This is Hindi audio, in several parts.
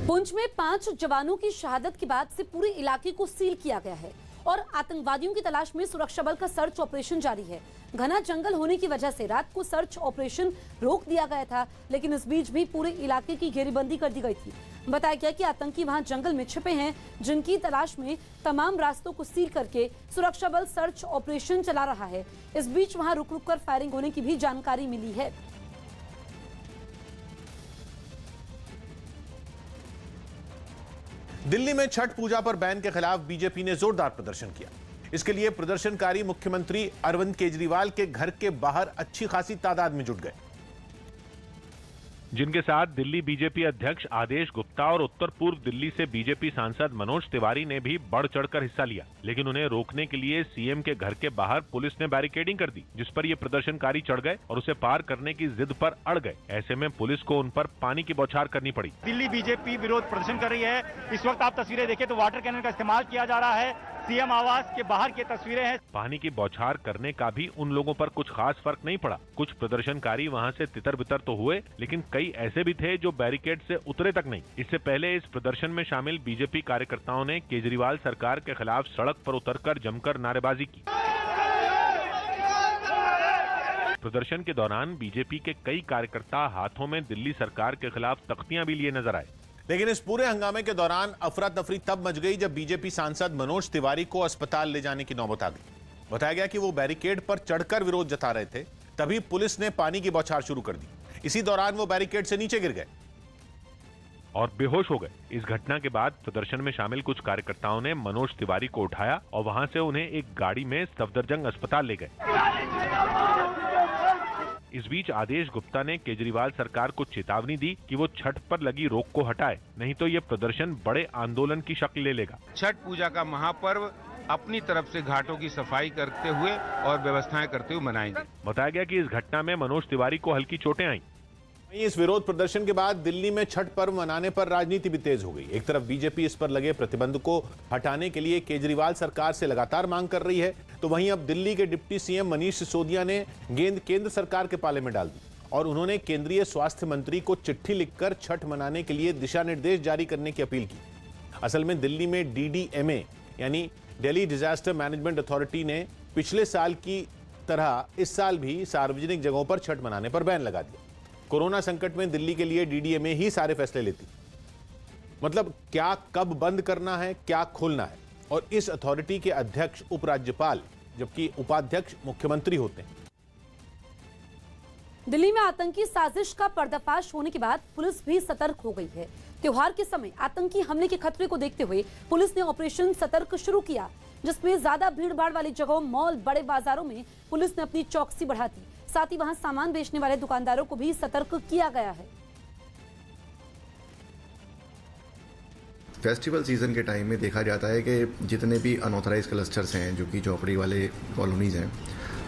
पुंछ में 5 जवानों की शहादत के बाद से पूरे इलाके को सील किया गया है और आतंकवादियों की तलाश में सुरक्षा बल का सर्च ऑपरेशन जारी है। घना जंगल होने की वजह से रात को सर्च ऑपरेशन रोक दिया गया था, लेकिन इस बीच भी पूरे इलाके की घेरेबंदी कर दी गई थी। बताया गया कि आतंकी वहां जंगल में छिपे हैं, जिनकी तलाश में तमाम रास्तों को सील करके सुरक्षा बल सर्च ऑपरेशन चला रहा है। इस बीच वहां रुक रुक कर फायरिंग होने की भी जानकारी मिली है। दिल्ली में छठ पूजा पर बैन के खिलाफ बीजेपी ने जोरदार प्रदर्शन किया। इसके लिए प्रदर्शनकारी मुख्यमंत्री अरविंद केजरीवाल के घर के बाहर अच्छी खासी तादाद में जुट गए, जिनके साथ दिल्ली बीजेपी अध्यक्ष आदेश गुप्ता और उत्तर पूर्व दिल्ली से बीजेपी सांसद मनोज तिवारी ने भी बढ़ चढ़कर हिस्सा लिया। लेकिन उन्हें रोकने के लिए सीएम के घर के बाहर पुलिस ने बैरिकेडिंग कर दी, जिस पर ये प्रदर्शनकारी चढ़ गए और उसे पार करने की जिद पर अड़ गए। ऐसे में पुलिस को उन पर पानी की बौछार करनी पड़ी। दिल्ली बीजेपी विरोध प्रदर्शन कर रही है। इस वक्त आप तस्वीरें देखें तो वाटर कैनन का इस्तेमाल किया जा रहा है। सीएम आवास के बाहर की तस्वीरें हैं। पानी की बौछार करने का भी उन लोगों पर कुछ खास फर्क नहीं पड़ा। कुछ प्रदर्शनकारी वहां से तितर बितर तो हुए, लेकिन कई ऐसे भी थे जो बैरिकेड से उतरे तक नहीं। इससे पहले इस प्रदर्शन में शामिल बीजेपी कार्यकर्ताओं ने केजरीवाल सरकार के खिलाफ सड़क पर उतरकर जमकर नारेबाजी की। प्रदर्शन के दौरान बीजेपी के कई कार्यकर्ता हाथों में दिल्ली सरकार के खिलाफ तख्तियां भी लिए नजर आए। लेकिन इस पूरे हंगामे के दौरान अफरा तफरी तब मच गई जब बीजेपी सांसद मनोज तिवारी को अस्पताल ले जाने की नौबत आ गई। बताया गया कि वो बैरिकेड पर चढ़कर विरोध जता रहे थे, तभी पुलिस ने पानी की बौछार शुरू कर दी। इसी दौरान वो बैरिकेड से नीचे गिर गए और बेहोश हो गए। इस घटना के बाद प्रदर्शन में शामिल कुछ कार्यकर्ताओं ने मनोज तिवारी को उठाया और वहां से उन्हें एक गाड़ी में सफदरजंग अस्पताल ले गए। इस बीच आदेश गुप्ता ने केजरीवाल सरकार को चेतावनी दी कि वो छठ पर लगी रोक को हटाए, नहीं तो ये प्रदर्शन बड़े आंदोलन की शक्ल ले लेगा। छठ पूजा का महापर्व अपनी तरफ से घाटों की सफाई करते हुए और व्यवस्थाएं करते हुए मनाएंगे। बताया गया कि इस घटना में मनोज तिवारी को हल्की चोटें आईं। इस विरोध प्रदर्शन के बाद दिल्ली में छठ पर्व मनाने पर राजनीति भी तेज हो गई। एक तरफ बीजेपी इस पर लगे प्रतिबंध को हटाने के लिए केजरीवाल सरकार से लगातार मांग कर रही है, तो वहीं अब दिल्ली के डिप्टी सीएम मनीष सिसोदिया ने गेंद केंद्र सरकार के पाले में डाल दी और उन्होंने केंद्रीय स्वास्थ्य मंत्री को चिट्ठी लिखकर छठ मनाने के लिए दिशा निर्देश जारी करने की अपील की। असल में दिल्ली में DDMA यानी दिल्ली डिजास्टर मैनेजमेंट अथॉरिटी ने पिछले साल की तरह इस साल भी सार्वजनिक जगहों पर छठ मनाने पर बैन लगा दिया। कोरोना संकट में दिल्ली के लिए DDMA ही सारे फैसले लेती, मतलब क्या कब बंद करना है, क्या खोलना है, और इस अथॉरिटी के अध्यक्ष उपराज्यपाल जबकि उपाध्यक्ष मुख्यमंत्री होते हैं। दिल्ली में आतंकी साजिश का पर्दाफाश होने के बाद पुलिस भी सतर्क हो गई है। त्योहार के समय आतंकी हमले के खतरे को देखते हुए पुलिस ने ऑपरेशन सतर्क शुरू किया, जिसमें ज्यादा भीड़ भाड़ वाली जगहों, मॉल, बड़े बाजारों में पुलिस ने अपनी चौकसी बढ़ा दी। साथ ही वहां सामान बेचने वाले दुकानदारों को भी सतर्क किया गया है। फेस्टिवल सीजन के टाइम में देखा जाता है कि जितने भी अनऑथराइज क्लस्टर्स हैं, जो कि झोपड़ी वाले कॉलोनीज हैं,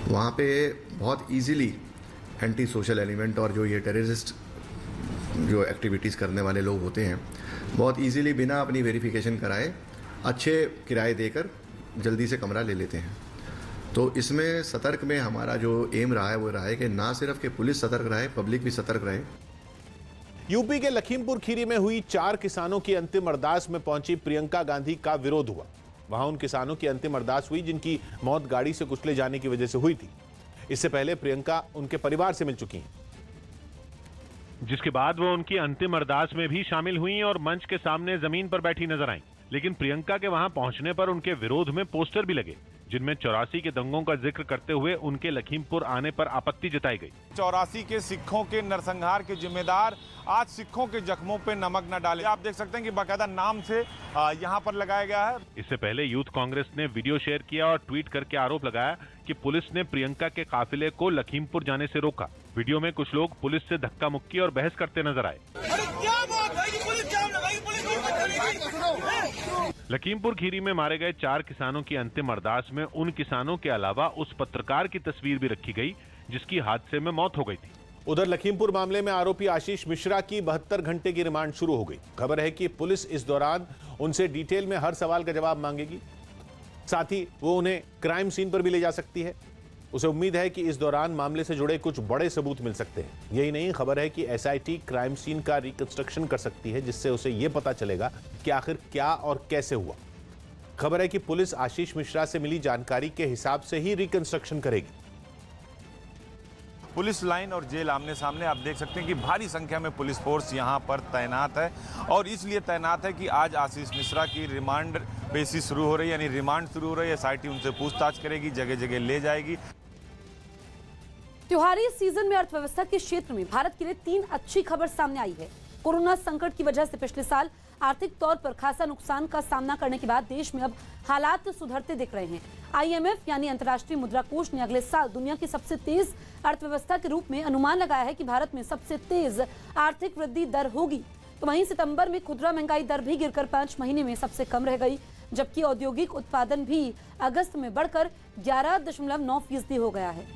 वहाँ पे बहुत इजीली एंटी सोशल एलिमेंट और जो ये टेररिस्ट जो एक्टिविटीज़ करने वाले लोग होते हैं, बहुत इजीली बिना अपनी वेरिफिकेशन कराए अच्छे किराए देकर जल्दी से कमरा ले लेते हैं। तो इसमें सतर्क में हमारा जो एम रहा है वो रहा है कि ना सिर्फ कि पुलिस सतर्क रहे, पब्लिक भी सतर्क रहे। यूपी के लखीमपुर खीरी में हुई 4 किसानों की अंतिम अरदास में पहुंची प्रियंका गांधी का विरोध हुआ। वहां उन किसानों की अंतिम अरदास हुई जिनकी मौत गाड़ी से कुचले जाने की वजह से हुई थी। इससे पहले प्रियंका उनके परिवार से मिल चुकी हैं, जिसके बाद वो उनकी अंतिम अरदास में भी शामिल हुई और मंच के सामने जमीन पर बैठी नजर आईं। लेकिन प्रियंका के वहां पहुंचने पर उनके विरोध में पोस्टर भी लगे, जिनमें 84 के दंगों का जिक्र करते हुए उनके लखीमपुर आने पर आपत्ति जताई गई। 84 के सिखों के नरसंहार के जिम्मेदार आज सिखों के जख्मों पे नमक न डाले। आप देख सकते हैं कि बाकायदा नाम से यहाँ पर लगाया गया है। इससे पहले यूथ कांग्रेस ने वीडियो शेयर किया और ट्वीट करके आरोप लगाया कि पुलिस ने प्रियंका के काफिले को लखीमपुर जाने से रोका। वीडियो में कुछ लोग पुलिस से धक्का मुक्की और बहस करते नजर आए। लखीमपुर खीरी में मारे गए 4 किसानों की अंतिम अरदास में उन किसानों के अलावा उस पत्रकार की तस्वीर भी रखी गई जिसकी हादसे में मौत हो गई थी। उधर लखीमपुर मामले में आरोपी आशीष मिश्रा की 72 घंटे की रिमांड शुरू हो गई। खबर है कि पुलिस इस दौरान उनसे डिटेल में हर सवाल का जवाब मांगेगी, साथ ही वो उन्हें क्राइम सीन पर भी ले जा सकती है। उसे उम्मीद है कि इस दौरान मामले से जुड़े कुछ बड़े सबूत मिल सकते हैं। यही नहीं, खबर है कि एसआईटी क्राइम सीन का रिकंस्ट्रक्शन कर सकती है, जिससे उसे यह पता चलेगा कि आखिर क्या और कैसे हुआ। खबर है कि पुलिस आशीष मिश्रा से मिली जानकारी के हिसाब से ही रिकंस्ट्रक्शन करेगी। पुलिस लाइन और जेल आमने सामने, आप देख सकते हैं कि भारी संख्या में पुलिस फोर्स यहां पर तैनात है और इसलिए तैनात है कि आज आशीष मिश्रा की रिमांड पेशी शुरू हो रही है, यानी रिमांड शुरू हो रही है। एसआईटी उनसे पूछताछ करेगी, जगह जगह ले जाएगी। त्योहारी सीजन में अर्थव्यवस्था के क्षेत्र में भारत के लिए 3 अच्छी खबर सामने आई है। कोरोना संकट की वजह से पिछले साल आर्थिक तौर पर खासा नुकसान का सामना करने के बाद देश में अब हालात सुधरते दिख रहे हैं। आईएमएफ यानी अंतर्राष्ट्रीय मुद्रा कोष ने अगले साल दुनिया की सबसे तेज अर्थव्यवस्था के रूप में अनुमान लगाया है कि भारत में सबसे तेज आर्थिक वृद्धि दर होगी। तो वहीं सितंबर में खुदरा महंगाई दर भी गिरकर 5 महीने में सबसे कम रह गई, जबकि औद्योगिक उत्पादन भी अगस्त में बढ़कर 11.9% हो गया है।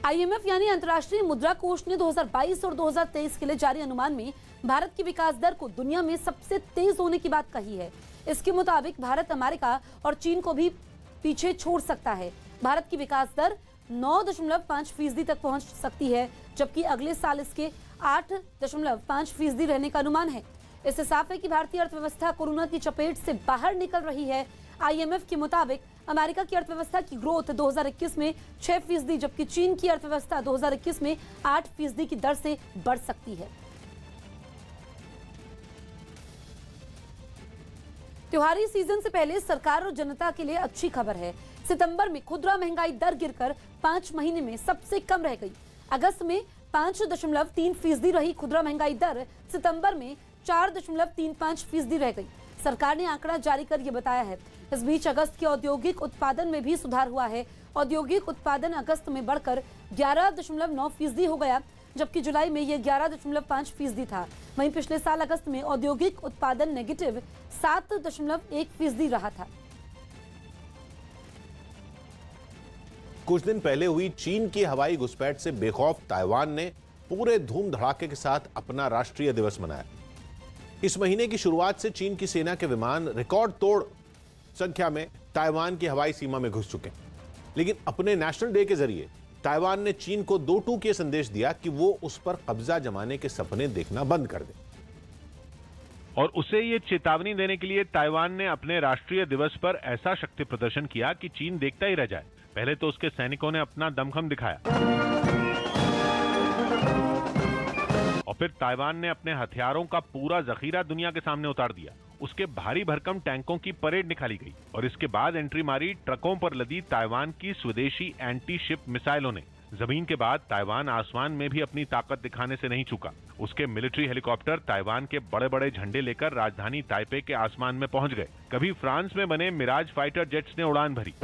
आईएमएफ यानी अंतर्राष्ट्रीय मुद्रा कोष ने 2022 और 2023 के लिए जारी अनुमान में भारत की विकास दर को दुनिया में सबसे तेज होने की बात कही है। इसके मुताबिक भारत अमेरिका और चीन को भी पीछे छोड़ सकता है। भारत की विकास दर 9.5% तक पहुंच सकती है, जबकि अगले साल इसके 8.5% रहने का अनुमान है। इससे साफ है कि भारतीय अर्थव्यवस्था कोरोना की चपेट से बाहर निकल रही है। आईएमएफ के मुताबिक अमेरिका की अर्थव्यवस्था की ग्रोथ 2021 में 6%, जबकि चीन की अर्थव्यवस्था 2021 में 8% की दर से बढ़ सकती है। त्योहारी सीजन से पहले सरकार और जनता के लिए अच्छी खबर है। सितंबर में खुदरा महंगाई दर गिरकर 5 महीने में सबसे कम रह गई। अगस्त में 5.3% रही खुदरा महंगाई दर सितंबर में 4.35% रह गई। सरकार ने आंकड़ा जारी कर यह बताया है। इस बीच अगस्त के औद्योगिक उत्पादन में भी सुधार हुआ है। औद्योगिक उत्पादन अगस्त में बढ़कर 11.9% हो गया, जबकि जुलाई में यह 11.5% था। वहीं पिछले साल अगस्त में औद्योगिक उत्पादन नेगेटिव 7.1% रहा था। कुछ दिन पहले हुई चीन की हवाई घुसपैठ से बेखौफ ताइवान ने पूरे धूम धड़ाके के साथ अपना राष्ट्रीय दिवस मनाया। इस महीने की शुरुआत से चीन की सेना के विमान रिकॉर्ड तोड़ संख्या में ताइवान की हवाई सीमा में घुस चुके हैं, लेकिन अपने नेशनल डे के जरिए ताइवान ने चीन को 2 टूक ये संदेश दिया कि वो उस पर कब्जा जमाने के सपने देखना बंद कर दे। और उसे ये चेतावनी देने के लिए ताइवान ने अपने राष्ट्रीय दिवस पर ऐसा शक्ति प्रदर्शन किया कि चीन देखता ही रह जाए। पहले तो उसके सैनिकों ने अपना दमखम दिखाया और फिर ताइवान ने अपने हथियारों का पूरा जखीरा दुनिया के सामने उतार दिया। उसके भारी भरकम टैंकों की परेड निकाली गई और इसके बाद एंट्री मारी ट्रकों पर लदी ताइवान की स्वदेशी एंटी शिप मिसाइलों ने। जमीन के बाद ताइवान आसमान में भी अपनी ताकत दिखाने से नहीं चूका। उसके मिलिट्री हेलीकॉप्टर ताइवान के बड़े बड़े झंडे लेकर राजधानी ताइपे के आसमान में पहुंच गए। कभी फ्रांस में बने मिराज फाइटर जेट्स ने उड़ान भरी,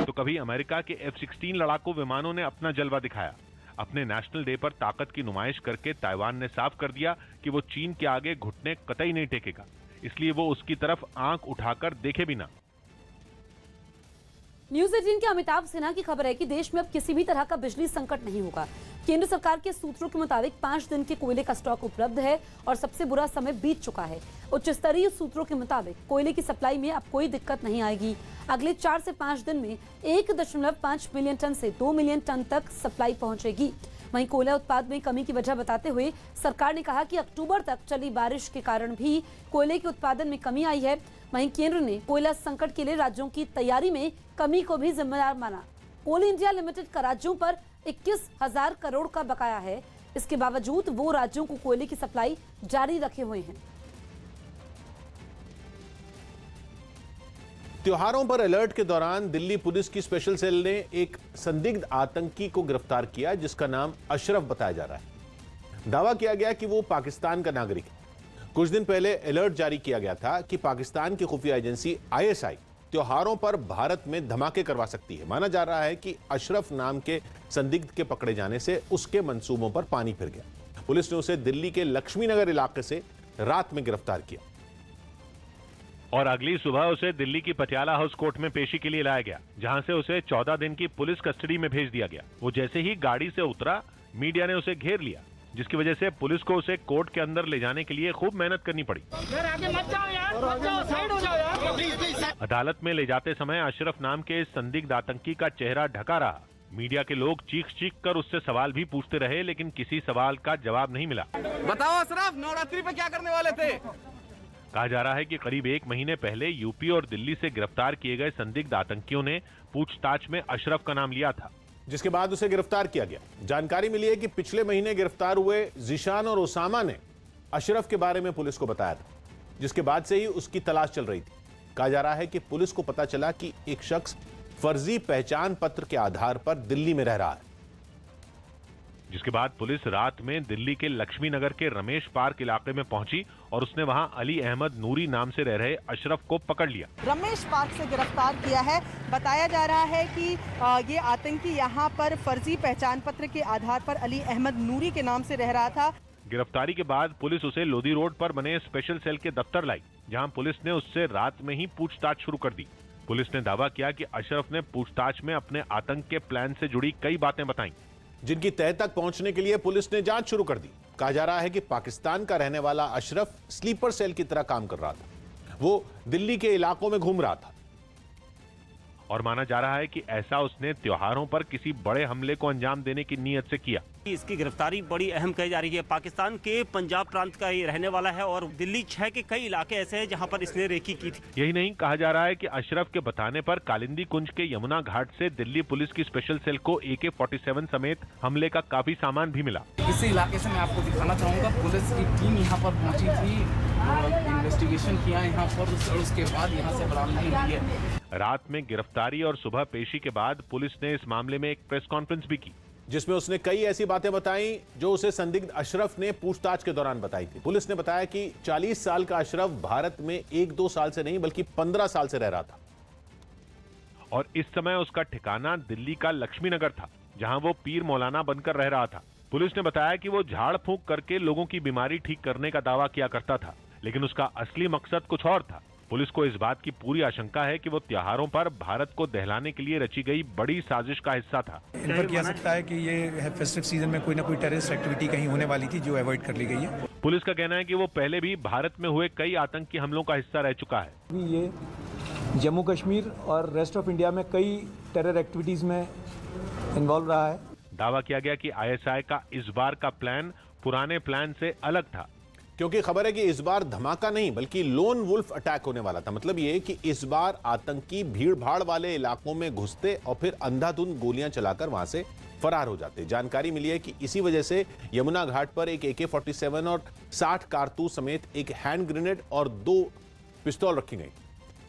तो कभी अमेरिका के F-16 लड़ाकू विमानों ने अपना जलवा दिखाया। अपने नेशनल डे पर ताकत की नुमाइश करके ताइवान ने साफ कर दिया कि वो चीन के आगे घुटने कतई नहीं टेकेगा, इसलिए वो उसकी तरफ आंख उठाकर देखे भी ना। न्यूज 18 के अमिताभ सिन्हा की खबर है कि देश में अब किसी भी तरह का बिजली संकट नहीं होगा। केंद्र सरकार के सूत्रों के मुताबिक 5 दिन के कोयले का स्टॉक उपलब्ध है और सबसे बुरा समय बीत चुका है। उच्च स्तरीय सूत्रों के मुताबिक कोयले की सप्लाई में अब कोई दिक्कत नहीं आएगी। अगले 4 से 5 दिन में 1.5 मिलियन टन से 2 मिलियन टन तक सप्लाई पहुंचेगी। वहीं कोयला उत्पाद में कमी की वजह बताते हुए सरकार ने कहा कि अक्टूबर तक चली बारिश के कारण भी कोयले के उत्पादन में कमी आई है। वहीं केंद्र ने कोयला संकट के लिए राज्यों की तैयारी में कमी को भी जिम्मेदार माना। कोल इंडिया लिमिटेड का राज्यों पर 21,000 करोड़ का बकाया है। इसके बावजूद वो राज्यों को कोयले की सप्लाई जारी रखे हुए हैं। त्योहारों पर अलर्ट के दौरान दिल्ली पुलिस की स्पेशल सेल ने एक संदिग्ध आतंकी को गिरफ्तार किया, जिसका नाम अशरफ बताया जा रहा है। दावा किया गया कि वो पाकिस्तान का नागरिक है। कुछ दिन पहले अलर्ट जारी किया गया था कि पाकिस्तान की खुफिया एजेंसी ISI त्योहारों पर भारत में धमाके करवा सकती है। माना जा रहा है कि अशरफ नाम के संदिग्ध के पकड़े जाने से उसके मंसूबों पर पानी फिर गया। पुलिस ने उसे दिल्ली के लक्ष्मी नगर इलाके से रात में गिरफ्तार किया और अगली सुबह उसे दिल्ली की पटियाला हाउस कोर्ट में पेशी के लिए लाया गया, जहां से उसे 14 दिन की पुलिस कस्टडी में भेज दिया गया। वो जैसे ही गाड़ी से उतरा, मीडिया ने उसे घेर लिया जिसकी वजह से पुलिस को उसे कोर्ट के अंदर ले जाने के लिए खूब मेहनत करनी पड़ी। अदालत में ले जाते समय अशरफ नाम के इस संदिग्ध आतंकी का चेहरा ढका रहा। मीडिया के लोग चीख कर उससे सवाल भी पूछते रहे, लेकिन किसी सवाल का जवाब नहीं मिला। बताओ अशरफ, नवरात्रि पे क्या करने वाले थे? कहा जा रहा है कि करीब 1 महीने पहले यूपी और दिल्ली से गिरफ्तार किए गए संदिग्ध आतंकियों ने पूछताछ में अशरफ का नाम लिया था, जिसके बाद उसे गिरफ्तार किया गया। जानकारी मिली है कि पिछले महीने गिरफ्तार हुए जिशान और ओसामा ने अशरफ के बारे में पुलिस को बताया था, जिसके बाद से ही उसकी तलाश चल रही थी। कहा जा रहा है कि पुलिस को पता चला कि एक शख्स फर्जी पहचान पत्र के आधार पर दिल्ली में रह रहा है, जिसके बाद पुलिस रात में दिल्ली के लक्ष्मी नगर के रमेश पार्क इलाके में पहुंची और उसने वहां अली अहमद नूरी नाम से रह रहे अशरफ को पकड़ लिया। रमेश पार्क से गिरफ्तार किया है। बताया जा रहा है कि ये आतंकी यहां पर फर्जी पहचान पत्र के आधार पर अली अहमद नूरी के नाम से रह रहा था। गिरफ्तारी के बाद पुलिस उसे लोधी रोड पर बने स्पेशल सेल के दफ्तर लाई, जहां पुलिस ने उससे रात में ही पूछताछ शुरू कर दी। पुलिस ने दावा किया कि अशरफ ने पूछताछ में अपने आतंक के प्लान से जुड़ी कई बातें बताई, जिनकी तह तक पहुंचने के लिए पुलिस ने जांच शुरू कर दी। कहा जा रहा है कि पाकिस्तान का रहने वाला अशरफ स्लीपर सेल की तरह काम कर रहा था। वो दिल्ली के इलाकों में घूम रहा था और माना जा रहा है कि ऐसा उसने त्योहारों पर किसी बड़े हमले को अंजाम देने की नीयत से किया। इसकी गिरफ्तारी बड़ी अहम कही जा रही है। पाकिस्तान के पंजाब प्रांत का ये रहने वाला है और दिल्ली 6 के कई इलाके ऐसे हैं जहां पर इसने रेकी की थी। यही नहीं, कहा जा रहा है कि अशरफ के बताने पर कालिंदी कुंज के यमुना घाट से दिल्ली पुलिस की स्पेशल सेल को AK-47 समेत हमले का काफी सामान भी मिला। इसी इलाके से मैं आपको दिखाना चाहूँगा, पुलिस की टीम यहाँ पर पहुँची थी, इन्वेस्टिगेशन किया यहाँ पर, उसके बाद यहाँ से बरामदगी हुई है। रात में गिरफ्तारी और सुबह पेशी के बाद पुलिस ने इस मामले में एक प्रेस कॉन्फ्रेंस भी की, जिसमें उसने कई ऐसी बातें बताई जो उसे संदिग्ध अशरफ ने पूछताछ के दौरान बताई थी। पुलिस ने बताया कि 40 साल का अशरफ भारत में 1-2 साल से नहीं बल्कि 15 साल से रह रहा था और इस समय उसका ठिकाना दिल्ली का लक्ष्मी नगर था, जहां वो पीर मौलाना बनकर रह रहा था। पुलिस ने बताया कि वो झाड़ फूंक करके लोगों की बीमारी ठीक करने का दावा किया करता था, लेकिन उसका असली मकसद कुछ और था। पुलिस को इस बात की पूरी आशंका है कि वो त्योहारों पर भारत को दहलाने के लिए रची गई बड़ी साजिश का हिस्सा था। इन्फर किया सकता है कि ये फेस्टिव सीजन में कोई ना कोई टेररिस्ट एक्टिविटी कहीं होने वाली थी जो अवॉइड कर ली गई है। पुलिस का कहना है कि वो पहले भी भारत में हुए कई आतंकी हमलों का हिस्सा रह चुका है। ये जम्मू कश्मीर और रेस्ट ऑफ इंडिया में कई टेरर एक्टिविटीज में इन्वॉल्व रहा है। दावा किया गया कि ISI का इस बार का प्लान पुराने प्लान से अलग था, क्योंकि खबर है कि इस बार धमाका नहीं बल्कि लोन वुल्फ अटैक होने वाला था। मतलब ये कि इस बार आतंकी भीड़ भाड़ वाले इलाकों में घुसते और फिर अंधाधुंध गोलियां चलाकर वहां से फरार हो जाते। जानकारी मिली है कि इसी वजह से यमुना घाट पर एक AK-47 और 60 कारतूस समेत एक हैंड ग्रेनेड और 2 पिस्तौल रखी गई।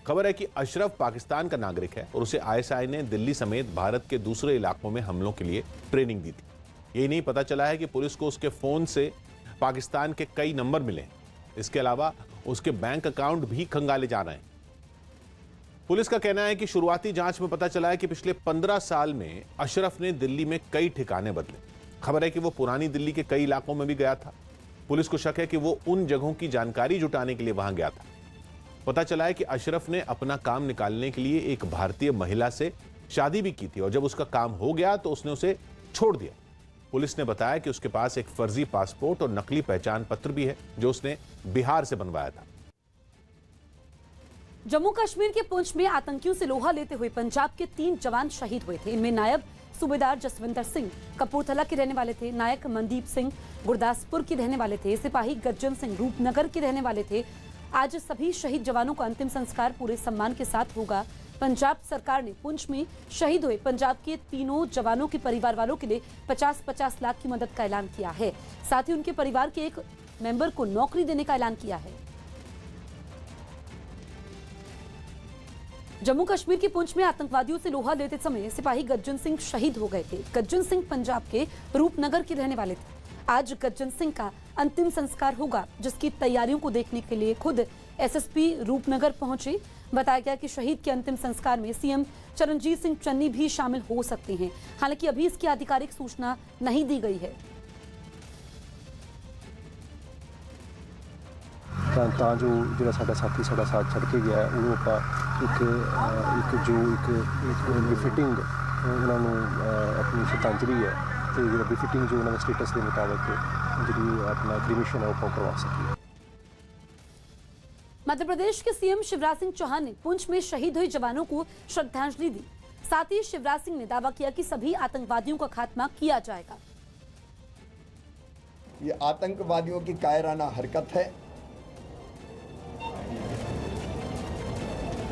खबर है कि अशरफ पाकिस्तान का नागरिक है और उसे ISI ने दिल्ली समेत भारत के दूसरे इलाकों में हमलों के लिए ट्रेनिंग दी थी। यही नहीं, पता चला है कि पुलिस को उसके फोन से पाकिस्तान के कई नंबर मिले। इसके अलावा उसके बैंक अकाउंट भी खंगाले जा रहे हैं। पुलिस का कहना है कि शुरुआती जांच में पता चला है कि पिछले 15 साल में अशरफ ने दिल्ली में कई ठिकाने बदले। खबर है कि वो पुरानी दिल्ली के कई इलाकों में भी गया था। पुलिस को शक है कि वो उन जगहों की जानकारी जुटाने के लिए वहां गया था। पता चला है कि अशरफ ने अपना काम निकालने के लिए एक भारतीय महिला से शादी भी की थी और जब उसका काम हो गया तो उसने उसे छोड़ दिया। पुलिस ने बताया कि उसके पास एक फर्जी पासपोर्ट और नकली पहचान पत्र भी है जो उसने बिहार से बनवाया था। जम्मू कश्मीर के पुंछ में आतंकियों से लोहा लेते हुए पंजाब के 3 जवान शहीद हुए थे। इनमें नायब सूबेदार जसविंदर सिंह कपूरथला के रहने वाले थे, नायक मनदीप सिंह गुरदासपुर के रहने वाले थे, सिपाही गज्जन सिंह रूपनगर के रहने वाले थे। आज सभी शहीद जवानों का अंतिम संस्कार पूरे सम्मान के साथ होगा। पंजाब सरकार ने पुंछ में शहीद हुए पंजाब के तीनों जवानों के परिवार वालों के लिए 50-50 लाख की मदद का ऐलान किया है। साथ ही उनके परिवार के एक मेंबर को नौकरी देने का ऐलान किया है। जम्मू कश्मीर के पुंछ में आतंकवादियों से लोहा लेते समय सिपाही गज्जन सिंह शहीद हो गए थे। गज्जन सिंह पंजाब के रूपनगर के रहने वाले थे। आज गज्जन सिंह का अंतिम संस्कार होगा, जिसकी तैयारियों को देखने के लिए खुद SSP रूपनगर पहुंचे। बताया गया कि शहीद के अंतिम संस्कार में CM चरणजीत सिंह चन्नी भी शामिल हो सकते हैं। हालांकि अभी इसकी आधिकारिक सूचना नहीं दी गई है। ਤਾਂ ਜੋ ਜਿਹੜਾ ਸਾਡਾ ਸਾਥੀ ਸਾਡਾ ਸਾਥ ਛੱਡ ਕੇ ਗਿਆ ਉਹਨੂੰ ਆਪਾਂ ਇੱਕ ਬਿਫਿਟਿੰਗ ਉਹਨਾਂ ਨੂੰ ਆਪਣੀ ਸ਼ਰਧਾਂਜਲੀ ਹੈ ਤੇ ਜਿਹੜਾ ਬਿਫਿਟਿੰਗ ਜੋ ਉਹਨਾਂ ਦੇ ਸਟੇਟਸ ਦੇ ਮੁਤਾਬਕ अपना क्रीमेशन है वो करवा सकें। मध्य प्रदेश के सीएम शिवराज सिंह चौहान ने पुंछ में शहीद हुए जवानों को श्रद्धांजलि दी। साथ ही शिवराज सिंह ने दावा किया कि सभी आतंकवादियों का खात्मा किया जाएगा। ये आतंकवादियों की कायराना हरकत है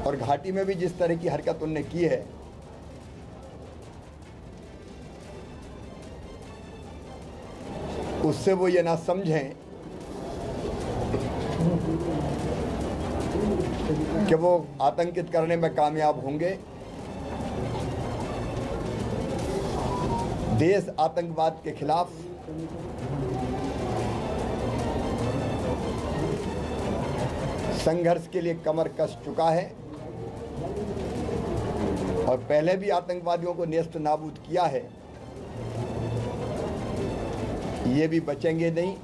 और घाटी में भी जिस तरह की हरकत उनने की है, उससे वो ये ना समझें कि वो आतंकित करने में कामयाब होंगे। देश आतंकवाद के खिलाफ संघर्ष के लिए कमर कस चुका है और पहले भी आतंकवादियों को नेस्त नाबूद किया है, ये भी बचेंगे नहीं।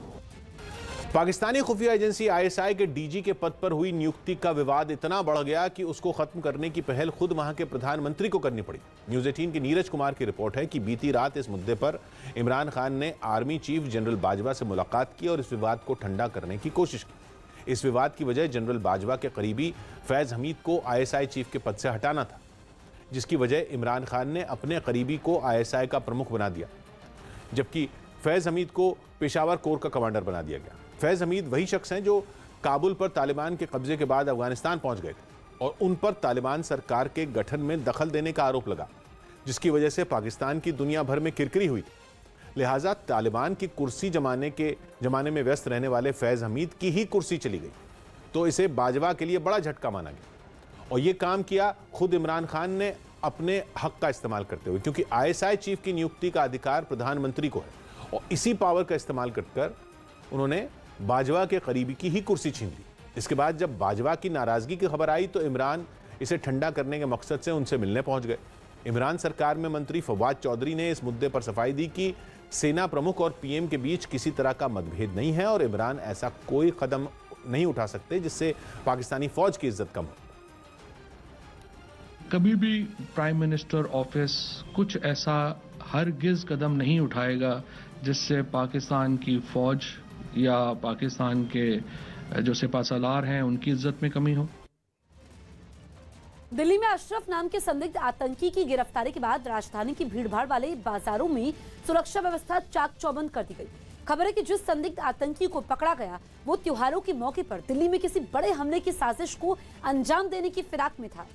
पाकिस्तानी खुफिया एजेंसी आईएसआई के डीजी के पद पर हुई नियुक्ति का विवाद इतना बढ़ गया कि उसको खत्म करने की पहल खुद वहां के प्रधानमंत्री को करनी पड़ी। न्यूज़ 18 के नीरज कुमार की रिपोर्ट है कि बीती रात इस मुद्दे पर इमरान खान ने आर्मी चीफ जनरल बाजवा से मुलाकात की और इस विवाद को ठंडा करने की कोशिश की। इस विवाद की वजह जनरल बाजवा के करीबी फैज हमीद को आईएसआई चीफ के पद से हटाना था, जिसकी वजह इमरान खान ने अपने करीबी को आईएसआई का प्रमुख बना दिया, जबकि फैज हमीद को पेशावर कोर का कमांडर बना दिया गया। फैज हमीद वही शख्स हैं जो काबुल पर तालिबान के कब्जे के बाद अफगानिस्तान पहुंच गए थे और उन पर तालिबान सरकार के गठन में दखल देने का आरोप लगा, जिसकी वजह से पाकिस्तान की दुनिया भर में किरकिरी हुई थी। लिहाजा तालिबान की कुर्सी जमाने में व्यस्त रहने वाले फैज हमीद की ही कुर्सी चली गई, तो इसे बाजवा के लिए बड़ा झटका माना गया और ये काम किया खुद इमरान खान ने अपने हक का इस्तेमाल करते हुए, क्योंकि आईएसआई चीफ की नियुक्ति का अधिकार प्रधानमंत्री को है और इसी पावर का इस्तेमाल कर उन्होंने बाजवा के करीबी की ही कुर्सी छीन ली। इसके बाद जब बाजवा की नाराजगी की खबर आई तो इमरान इसे ठंडा करने के मकसद से उनसे मिलने पहुंच गए। इमरान सरकार में मंत्री फवाद चौधरी ने इस मुद्दे पर सफाई दी कि सेना प्रमुख और पीएम के बीच किसी तरह का मतभेद नहीं है और इमरान ऐसा कोई कदम नहीं उठा सकते जिससे पाकिस्तानी फौज की इज्जत कम हो। कभी भी प्राइम मिनिस्टर ऑफिस कुछ ऐसा हरगिज कदम नहीं उठाएगा जिससे पाकिस्तान की फौज या पाकिस्तान के जो सिपाहसालार हैं उनकी इज्जत में कमी हो। दिल्ली में अशरफ नाम के संदिग्ध आतंकी की गिरफ्तारी के बाद राजधानी की भीड़भाड़ वाले बाजारों में सुरक्षा व्यवस्था चाक चौबंद कर दी गई। खबर है कि जिस संदिग्ध आतंकी को पकड़ा गया वो त्योहारों के मौके पर दिल्ली में किसी बड़े हमले की साजिश को अंजाम देने की फिराक में था,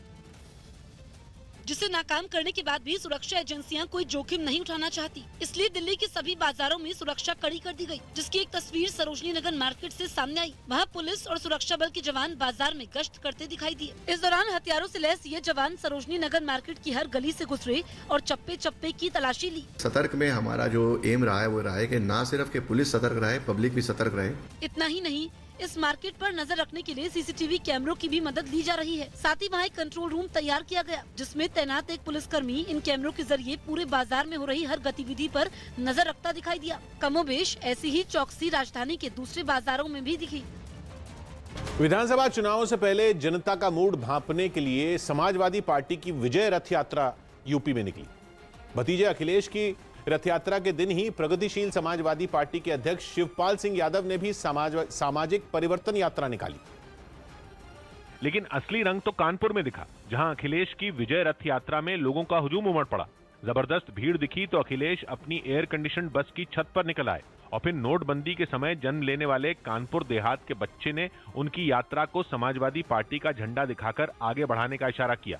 जिसे नाकाम करने के बाद भी सुरक्षा एजेंसियां कोई जोखिम नहीं उठाना चाहती। इसलिए दिल्ली के सभी बाजारों में सुरक्षा कड़ी कर दी गई, जिसकी एक तस्वीर सरोजनी नगर मार्केट से सामने आई। वहां पुलिस और सुरक्षा बल के जवान बाजार में गश्त करते दिखाई दिए। इस दौरान हथियारों से लैस ये जवान सरोजनी नगर मार्केट की हर गली से गुजरे और चप्पे चप्पे की तलाशी ली। सतर्क में हमारा जो एम रहा है वो रहा है कि ना सिर्फ कि पुलिस सतर्क रहे, पब्लिक भी सतर्क रहे। इतना ही नहीं, इस मार्केट पर नजर रखने के लिए सीसीटीवी कैमरों की भी मदद ली जा रही है। साथ ही वहाँ एक कंट्रोल रूम तैयार किया गया, जिसमें तैनात एक पुलिसकर्मी इन कैमरों के जरिए पूरे बाजार में हो रही हर गतिविधि पर नजर रखता दिखाई दिया। कमोबेश ऐसी ही चौकसी राजधानी के दूसरे बाजारों में भी दिखी। विधानसभा चुनावों से पहले जनता का मूड भांपने के लिए समाजवादी पार्टी की विजय रथ यात्रा यूपी में निकली। भतीजे अखिलेश की रथ यात्रा के दिन ही प्रगतिशील समाजवादी पार्टी के अध्यक्ष शिवपाल सिंह यादव ने भी सामाजिक परिवर्तन यात्रा निकाली। लेकिन असली रंग तो कानपुर में दिखा, जहां अखिलेश की विजय रथ यात्रा में लोगों का हुजूम उमड़ पड़ा। जबरदस्त भीड़ दिखी तो अखिलेश अपनी एयर कंडीशन बस की छत पर निकल आए और फिर नोटबंदी के समय जन्म लेने वाले कानपुर देहात के बच्चे ने उनकी यात्रा को समाजवादी पार्टी का झंडा दिखाकर आगे बढ़ाने का इशारा किया।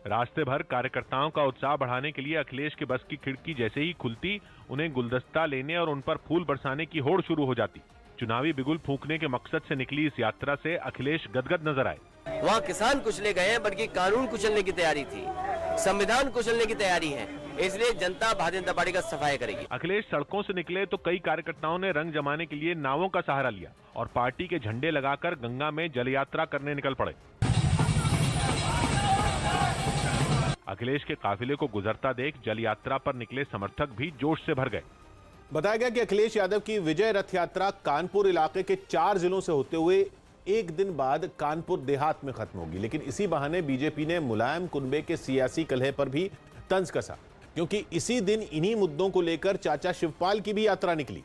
रास्ते भर कार्यकर्ताओं का उत्साह बढ़ाने के लिए अखिलेश के बस की खिड़की जैसे ही खुलती, उन्हें गुलदस्ता लेने और उन पर फूल बरसाने की होड़ शुरू हो जाती। चुनावी बिगुल फूंकने के मकसद से निकली इस यात्रा से अखिलेश गदगद नजर आए। वहाँ किसान कुचले गए हैं, बल्कि कानून कुचलने की तैयारी थी, संविधान कुचलने की तैयारी है, इसलिए जनता भारतीय जनता पार्टी का सफाई करेगी। अखिलेश सड़कों से निकले तो कई कार्यकर्ताओं ने रंग जमाने के लिए नावों का सहारा लिया और पार्टी के झंडे लगाकर गंगा में जल यात्रा करने निकल पड़े। अखिलेश के काफिले को गुजरता देख जल यात्रा पर निकले समर्थक भी जोश से भर गए। बताया गया कि अखिलेश यादव की विजय रथ यात्रा कानपुर इलाके के 4 जिलों से होते हुए एक दिन बाद कानपुर देहात में खत्म होगी। लेकिन इसी बहाने बीजेपी ने मुलायम कुनबे के सियासी कलह पर भी तंज कसा, क्योंकि इसी दिन इन्हीं मुद्दों को लेकर चाचा शिवपाल की भी यात्रा निकली।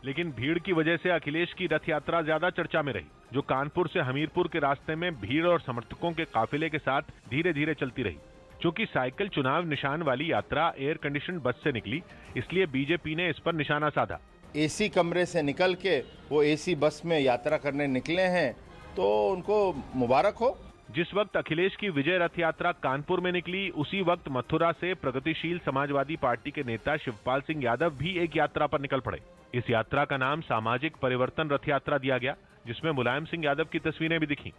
लेकिन भीड़ की वजह से अखिलेश की रथ यात्रा ज्यादा चर्चा में रही, जो कानपुर से हमीरपुर के रास्ते में भीड़ और समर्थकों के काफिले के साथ धीरे धीरे चलती रही। चूंकि साइकिल चुनाव निशान वाली यात्रा एयर कंडीशन बस से निकली, इसलिए बीजेपी ने इस पर निशाना साधा। एसी कमरे से निकल के वो एसी बस में यात्रा करने निकले हैं, तो उनको मुबारक हो। जिस वक्त अखिलेश की विजय रथ यात्रा कानपुर में निकली, उसी वक्त मथुरा से प्रगतिशील समाजवादी पार्टी के नेता शिवपाल सिंह यादव भी एक यात्रा पर निकल पड़े। इस यात्रा का नाम सामाजिक परिवर्तन रथ यात्रा दिया गया, जिसमें मुलायम सिंह यादव की तस्वीरें भी दिखीं।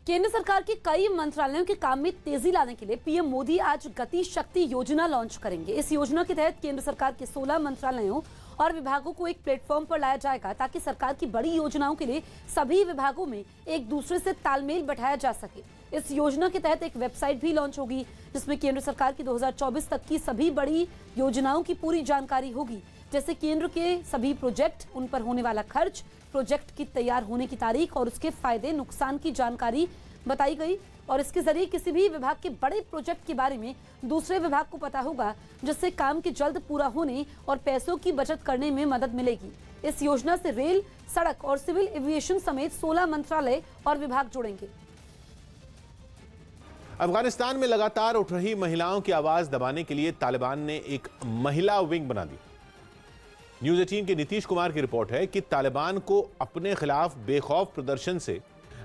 केंद्र सरकार के कई मंत्रालयों के काम में तेजी लाने के लिए पीएम मोदी आज गति शक्ति योजना लॉन्च करेंगे। इस योजना के तहत केंद्र सरकार के 16 मंत्रालयों और विभागों को एक प्लेटफॉर्म पर लाया जाएगा, ताकि सरकार की बड़ी योजनाओं के लिए सभी विभागों में एक दूसरे से तालमेल बैठाया जा सके। इस योजना के तहत एक वेबसाइट भी लॉन्च होगी, जिसमें केंद्र सरकार की 2024 तक की सभी बड़ी योजनाओं की पूरी जानकारी होगी, जैसे केंद्र के सभी प्रोजेक्ट, उन पर होने वाला खर्च, प्रोजेक्ट की तैयार होने की तारीख और उसके फायदे नुकसान की जानकारी बताई गई। और इसके जरिए किसी भी विभाग के बड़े प्रोजेक्ट के बारे में दूसरे विभाग को पता होगा, जिससे काम के जल्द पूरा होने और पैसों की बचत करने में मदद मिलेगी। इस योजना से रेल, सड़क और सिविल एविएशन समेत 16 मंत्रालय और विभाग जुड़ेंगे। अफगानिस्तान में लगातार उठ रही महिलाओं की आवाज दबाने के लिए तालिबान ने एक महिला विंग बना दी। न्यूज़ 18 के नीतीश कुमार की रिपोर्ट है कि तालिबान को अपने खिलाफ बेखौफ प्रदर्शन से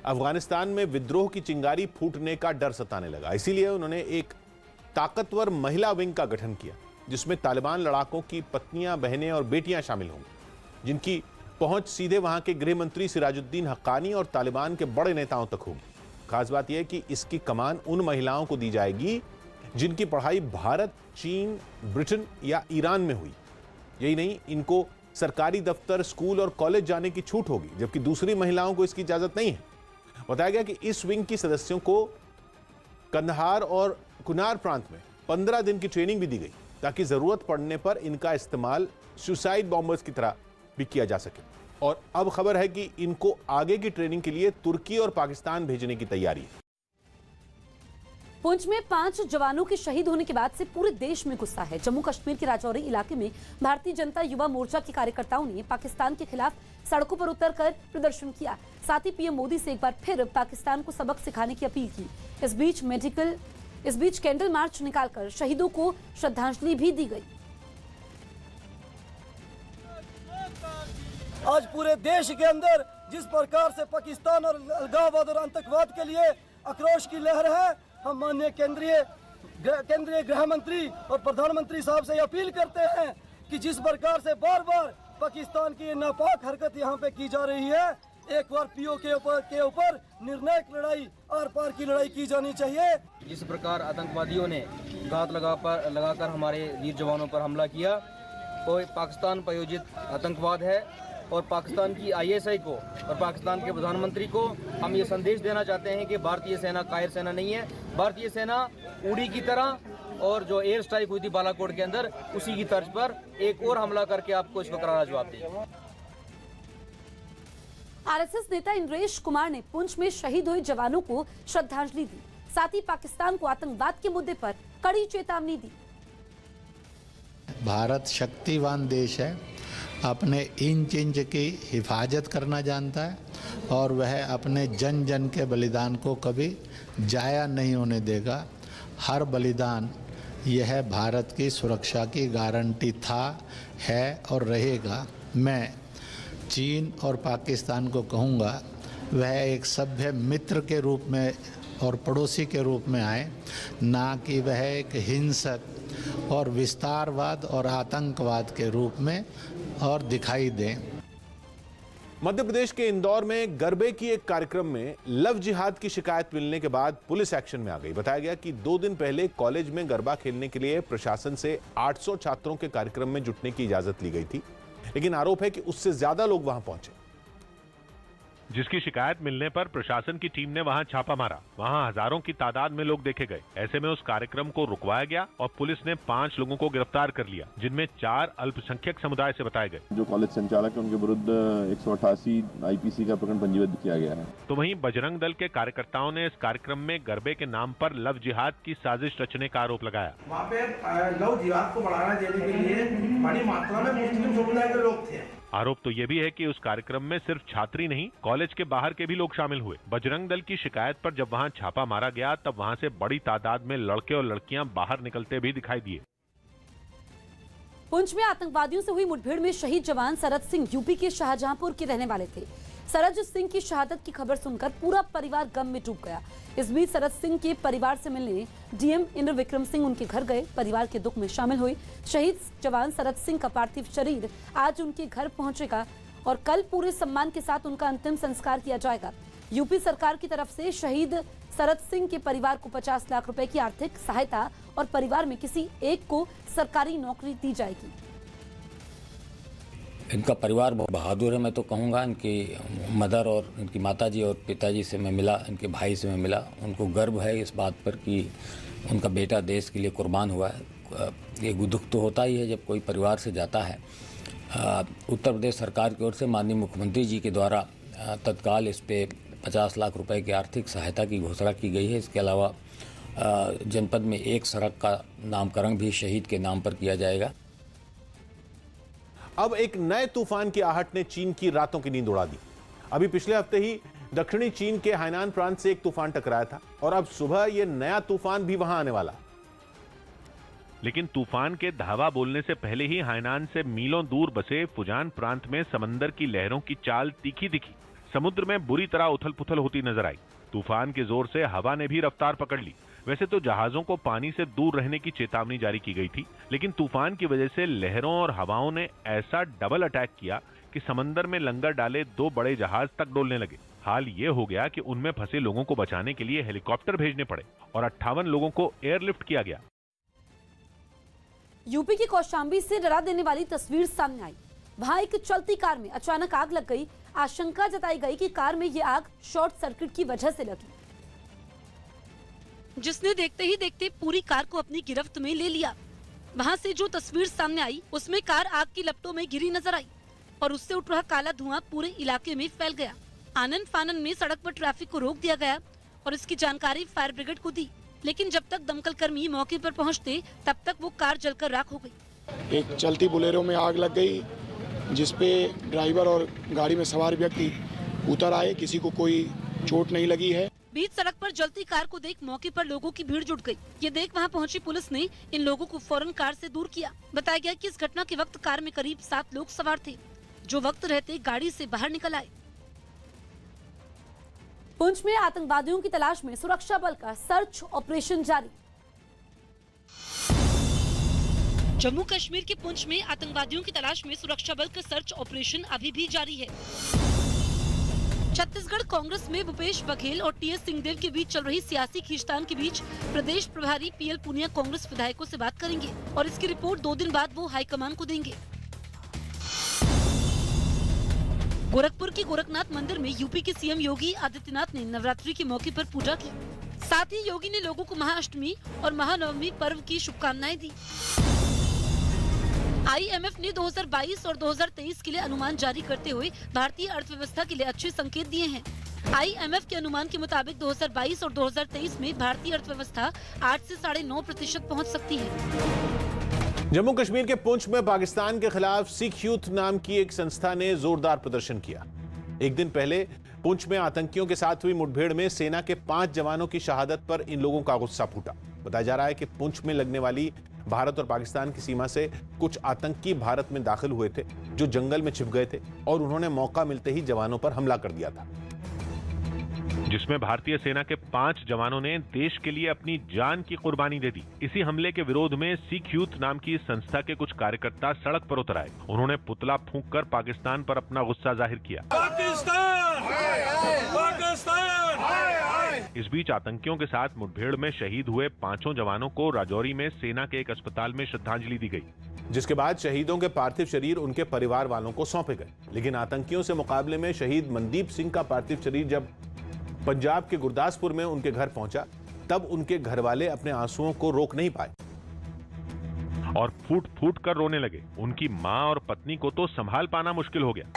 अफगानिस्तान में विद्रोह की चिंगारी फूटने का डर सताने लगा। इसीलिए उन्होंने एक ताकतवर महिला विंग का गठन किया, जिसमें तालिबान लड़ाकों की पत्नियां, बहनें और बेटियां शामिल होंगी, जिनकी पहुंच सीधे वहां के गृह मंत्री सिराजुद्दीन हक्कानी और तालिबान के बड़े नेताओं तक होगी। खास बात यह है कि इसकी कमान उन महिलाओं को दी जाएगी जिनकी पढ़ाई भारत, चीन, ब्रिटेन या ईरान में हुई। यही नहीं, इनको सरकारी दफ्तर, स्कूल और कॉलेज जाने की छूट होगी, जबकि दूसरी महिलाओं को इसकी इजाजत नहीं है। बताया गया कि इस विंग की सदस्यों को कंदहार और कुनार प्रांत में 15 दिन की ट्रेनिंग भी दी गई, ताकि जरूरत पड़ने पर इनका इस्तेमाल सुसाइड बॉम्बर्स की तरह भी किया जा सके। और अब खबर है कि इनको आगे की ट्रेनिंग के लिए तुर्की और पाकिस्तान भेजने की तैयारी है। पुंछ में 5 जवानों के शहीद होने के बाद से पूरे देश में गुस्सा है। जम्मू कश्मीर के राजौरी इलाके में भारतीय जनता युवा मोर्चा के कार्यकर्ताओं ने पाकिस्तान के खिलाफ सड़कों पर उतरकर प्रदर्शन किया। साथ ही पीएम मोदी से एक बार फिर पाकिस्तान को सबक सिखाने की अपील की। इस बीच कैंडल मार्च निकालकर शहीदों को श्रद्धांजलि भी दी गई। आज पूरे देश के अंदर जिस प्रकार से पाकिस्तान और अलगाववाद और आतंकवाद के लिए आक्रोश की लहर है, हम माननीय केंद्रीय गृह मंत्री और प्रधानमंत्री साहब से अपील करते हैं कि जिस प्रकार से बार बार पाकिस्तान की नापाक हरकत यहाँ पे की जा रही है, एक बार पीओ के ऊपर निर्णायक लड़ाई, आर पार की लड़ाई की जानी चाहिए। जिस प्रकार आतंकवादियों ने घात लगाकर हमारे वीर जवानों पर हमला किया, वो पाकिस्तान प्रायोजित आतंकवाद है। और पाकिस्तान की ISI को और पाकिस्तान के प्रधानमंत्री को हम ये संदेश देना चाहते हैं कि भारतीय सेना कायर सेना नहीं है। भारतीय सेना उड़ी की तरह, और जो एयर स्ट्राइक हुई थी बालाकोट के अंदर, उसी की तर्ज पर एक और हमला करके आपको इसको करारा जवाब दें। RSS नेता इंद्रेश कुमार ने पुंछ में शहीद हुए जवानों को श्रद्धांजलि दी। साथ ही पाकिस्तान को आतंकवाद के मुद्दे पर कड़ी चेतावनी दी। भारत शक्तिवान देश है, अपने इंच इंच की हिफाजत करना जानता है, और वह अपने जन जन के बलिदान को कभी जाया नहीं होने देगा। हर बलिदान यह भारत की सुरक्षा की गारंटी था, है और रहेगा। मैं चीन और पाकिस्तान को कहूँगा, वह एक सभ्य मित्र के रूप में और पड़ोसी के रूप में आए, ना कि वह एक हिंसक और विस्तारवाद और आतंकवाद के रूप में और दिखाई दें। मध्य प्रदेश के इंदौर में गरबे की एक कार्यक्रम में लव जिहाद की शिकायत मिलने के बाद पुलिस एक्शन में आ गई। बताया गया कि 2 दिन पहले कॉलेज में गरबा खेलने के लिए प्रशासन से 800 छात्रों के कार्यक्रम में जुटने की इजाजत ली गई थी, लेकिन आरोप है कि उससे ज्यादा लोग वहां पहुंचे। जिसकी शिकायत मिलने पर प्रशासन की टीम ने वहां छापा मारा। वहां हजारों की तादाद में लोग देखे गए। ऐसे में उस कार्यक्रम को रुकवाया गया और पुलिस ने 5 लोगों को गिरफ्तार कर लिया, जिनमें 4 अल्पसंख्यक समुदाय से बताए गए। जो कॉलेज संचालक है उनके विरुद्ध 188 IPC का प्रकरण पंजीबद्ध किया गया है। तो वहीं बजरंग दल के कार्यकर्ताओं ने इस कार्यक्रम में गरबे के नाम पर लव जिहाद की साजिश रचने का आरोप लगाया। वहाँ पे लव जिहाद को बढ़ावा देने के लिए बड़ी मात्रा में मुस्लिम समुदाय के लोग थे। आरोप तो ये भी है कि उस कार्यक्रम में सिर्फ छात्री नहीं, कॉलेज के बाहर के भी लोग शामिल हुए। बजरंग दल की शिकायत पर जब वहां छापा मारा गया तब वहां से बड़ी तादाद में लड़के और लड़कियां बाहर निकलते भी दिखाई दिए। पुंछ में आतंकवादियों से हुई मुठभेड़ में शहीद जवान सरत सिंह यूपी के शाहजहांपुर के रहने वाले थे। सरत सिंह की शहादत की खबर सुनकर पूरा परिवार गम में डूब गया। इस बीच सरत सिंह के परिवार से मिलने डीएम इंद्र विक्रम सिंह उनके घर गए, परिवार के दुख में शामिल हुए। शहीद जवान सरत सिंह का पार्थिव शरीर आज उनके घर पहुंचेगा और कल पूरे सम्मान के साथ उनका अंतिम संस्कार किया जाएगा। यूपी सरकार की तरफ से शहीद सरत सिंह के परिवार को 50 लाख रुपए की आर्थिक सहायता और परिवार में किसी एक को सरकारी नौकरी दी जाएगी। इनका परिवार बहुत बहादुर है। मैं तो कहूँगा इनकी मदर और इनकी माताजी और पिताजी से मैं मिला, इनके भाई से मैं मिला। उनको गर्व है इस बात पर कि उनका बेटा देश के लिए कुर्बान हुआ है। ये दुख तो होता ही है जब कोई परिवार से जाता है। उत्तर प्रदेश सरकार की ओर से माननीय मुख्यमंत्री जी के द्वारा तत्काल इस पे 50 लाख रुपए की आर्थिक सहायता की घोषणा की गई है। इसके अलावा जनपद में एक सड़क का नामकरण भी शहीद के नाम पर किया जाएगा। अब एक नए तूफान की आहट ने चीन की रातों की नींद उड़ा दी। अभी पिछले हफ्ते ही दक्षिणी चीन के हाइनान प्रांत से एक तूफान टकराया था और अब सुबह यह नया तूफान भी वहां आने वाला। लेकिन तूफान के धावा बोलने से पहले ही हाइनान से मीलों दूर बसे फुजान प्रांत में समंदर की लहरों की चाल तीखी दिखी। समुद्र में बुरी तरह उथल पुथल होती नजर आई। तूफान के जोर से हवा ने भी रफ्तार पकड़ ली। वैसे तो जहाजों को पानी से दूर रहने की चेतावनी जारी की गई थी, लेकिन तूफान की वजह से लहरों और हवाओं ने ऐसा डबल अटैक किया कि समंदर में लंगर डाले 2 बड़े जहाज तक डोलने लगे। हाल ये हो गया कि उनमें फंसे लोगों को बचाने के लिए हेलीकॉप्टर भेजने पड़े और 58 लोगों को एयरलिफ्ट किया गया। यूपी के कौशाम्बी से डरा देने वाली तस्वीर सामने आई। वहां एक चलती कार में अचानक आग लग गई। आशंका जताई गई कि कार में यह आग शॉर्ट सर्किट की वजह से लगी, जिसने देखते ही देखते पूरी कार को अपनी गिरफ्त में ले लिया। वहां से जो तस्वीर सामने आई उसमें कार आग की लपटों में घिरी नजर आई और उससे उठ रहा काला धुआं पूरे इलाके में फैल गया। आनन फानन में सड़क पर ट्रैफिक को रोक दिया गया और इसकी जानकारी फायर ब्रिगेड को दी, लेकिन जब तक दमकल कर्मी मौके पर पहुंचते तब तक वो कार जलकर राख हो गई। एक चलती बोलेरो में आग लग गई, जिसपे ड्राइवर और गाड़ी में सवार व्यक्ति उतर आए। किसी को कोई चोट नहीं लगी है। बीच सड़क पर जलती कार को देख मौके पर लोगों की भीड़ जुट गई। ये देख वहां पहुंची पुलिस ने इन लोगों को फौरन कार से दूर किया। बताया गया कि इस घटना के वक्त कार में करीब 7 लोग सवार थे, जो वक्त रहते गाड़ी से बाहर निकल आए। पुंछ में आतंकवादियों की तलाश में सुरक्षा बल का सर्च ऑपरेशन जारी। जम्मू कश्मीर के पुंछ में आतंकवादियों की तलाश में सुरक्षा बल का सर्च ऑपरेशन अभी भी जारी है। छत्तीसगढ़ कांग्रेस में भूपेश बघेल और टीएस सिंहदेव के बीच चल रही सियासी खींचतान के बीच प्रदेश प्रभारी पीएल पुनिया कांग्रेस विधायकों से बात करेंगे और इसकी रिपोर्ट 2 दिन बाद वो हाईकमान को देंगे। गोरखपुर के गोरखनाथ मंदिर में यूपी के सीएम योगी आदित्यनाथ ने नवरात्रि के मौके पर पूजा की। साथ ही योगी ने लोगों को महाअष्टमी और महानवमी पर्व की शुभकामनाएं दी। IMF ने 2022 और 2023 के लिए अनुमान जारी करते हुए भारतीय अर्थव्यवस्था के लिए अच्छे संकेत दिए हैं। IMF के अनुमान के मुताबिक 2022 और 2023 में भारतीय अर्थव्यवस्था 8 से 9.5% पहुंच सकती है। जम्मू कश्मीर के पुंछ में पाकिस्तान के खिलाफ सिख यूथ नाम की एक संस्था ने जोरदार प्रदर्शन किया। एक दिन पहले पुंछ में आतंकियों के साथ हुई मुठभेड़ में सेना के 5 जवानों की शहादत पर इन लोगों का गुस्सा फूटा। बताया जा रहा है कि पुंछ में लगने वाली भारत और पाकिस्तान की सीमा से कुछ आतंकी भारत में दाखिल हुए थे, जो जंगल में छिप गए थे और उन्होंने मौका मिलते ही जवानों पर हमला कर दिया था, जिसमें भारतीय सेना के 5 जवानों ने देश के लिए अपनी जान की कुर्बानी दे दी। इसी हमले के विरोध में सिख यूथ नाम की संस्था के कुछ कार्यकर्ता सड़क पर उतर आए। उन्होंने पुतला फूंककर पाकिस्तान पर अपना गुस्सा जाहिर किया। पाकिस्तान! पाकिस्तान! इस बीच आतंकियों के साथ मुठभेड़ में शहीद हुए 5 जवानों को राजौरी में सेना के एक अस्पताल में श्रद्धांजलि दी गई। जिसके बाद शहीदों के पार्थिव शरीर उनके परिवार वालों को सौंपे गए। लेकिन आतंकियों से मुकाबले में शहीद मनदीप सिंह का पार्थिव शरीर जब पंजाब के गुरदासपुर में उनके घर पहुंचा, तब उनके घर वाले अपने आंसुओं को रोक नहीं पाए और फूट फूट कर रोने लगे। उनकी मां और पत्नी को तो संभाल पाना मुश्किल हो गया।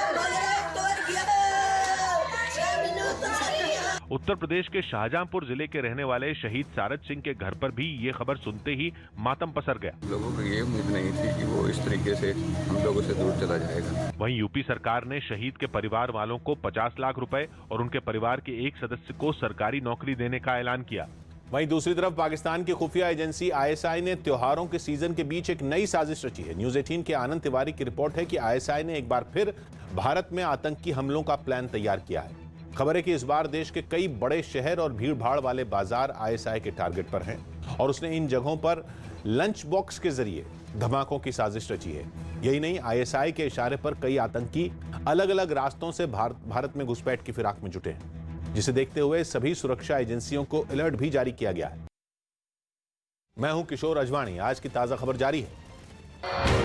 उत्तर प्रदेश के शाहजहांपुर जिले के रहने वाले शहीद सारद सिंह के घर पर भी ये खबर सुनते ही मातम पसर गया। लोगों को ये उम्मीद नहीं थी कि वो इस तरीके से हम लोगों से दूर चला जाएगा। वहीं यूपी सरकार ने शहीद के परिवार वालों को 50 लाख रुपए और उनके परिवार के एक सदस्य को सरकारी नौकरी देने का ऐलान किया। वहीं दूसरी तरफ पाकिस्तान की खुफिया एजेंसी ISI ने त्योहारों के सीजन के बीच एक नई साजिश रची है। न्यूज 18 के आनंद तिवारी की रिपोर्ट है कि ISI ने एक बार फिर भारत में आतंकी हमलों का प्लान तैयार किया है। खबर है कि इस बार देश के कई बड़े शहर और भीड़ भाड़ वाले बाजार ISI के टारगेट पर हैं और उसने इन जगहों पर लंच बॉक्स के जरिए धमाकों की साजिश रची है। यही नहीं, ISI के इशारे पर कई आतंकी अलग अलग रास्तों से भारत में घुसपैठ की फिराक में जुटे हैं, जिसे देखते हुए सभी सुरक्षा एजेंसियों को अलर्ट भी जारी किया गया है। मैं हूं किशोर अजवाणी। आज की ताजा खबर जारी है।